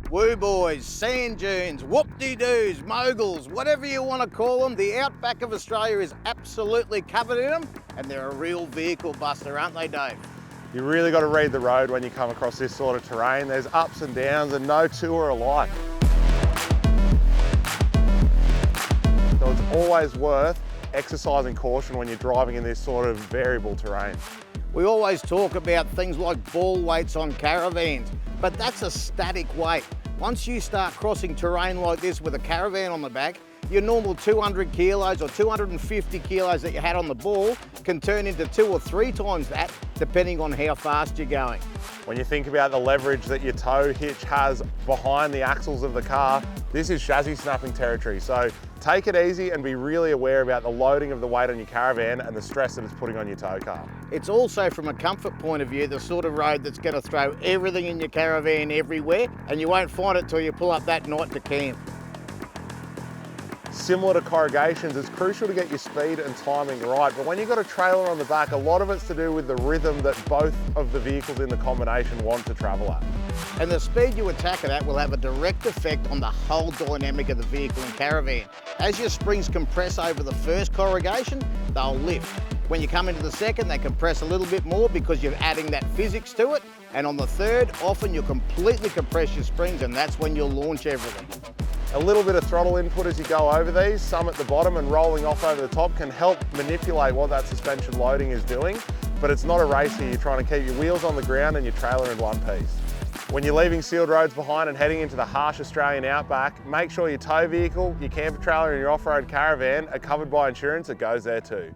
Woo boys, sand dunes, whoop-de-doos, moguls, whatever you want to call them, the outback of Australia is absolutely covered in them, and they're a real vehicle buster, aren't they, Dave? You really got to read the road when you come across this sort of terrain. There's ups and downs and no two are alike. So it's always worth exercising caution when you're driving in this sort of variable terrain. We always talk about things like ball weights on caravans, but that's a static weight. Once you start crossing terrain like this with a caravan on the back, your normal 200 kilos or 250 kilos that you had on the ball can turn into 2 or 3 times that, depending on how fast you're going. When you think about the leverage that your tow hitch has behind the axles of the car, this is chassis snapping territory. So take it easy and be really aware about the loading of the weight on your caravan and the stress that it's putting on your tow car. It's also, from a comfort point of view, the sort of road that's going to throw everything in your caravan everywhere, and you won't find it till you pull up that night to camp. Similar to corrugations, it's crucial to get your speed and timing right, but when you've got a trailer on the back, a lot of it's to do with the rhythm that both of the vehicles in the combination want to travel at. And the speed you attack it at will have a direct effect on the whole dynamic of the vehicle and caravan. As your springs compress over the first corrugation, they'll lift. When you come into the second, they compress a little bit more because you're adding that physics to it. And on the third, often you'll completely compress your springs, and that's when you'll launch everything. A little bit of throttle input as you go over these, some at the bottom and rolling off over the top, can help manipulate what that suspension loading is doing, but it's not a race here. You're trying to keep your wheels on the ground and your trailer in one piece. When you're leaving sealed roads behind and heading into the harsh Australian outback, make sure your tow vehicle, your camper trailer and your off-road caravan are covered by insurance that goes there too.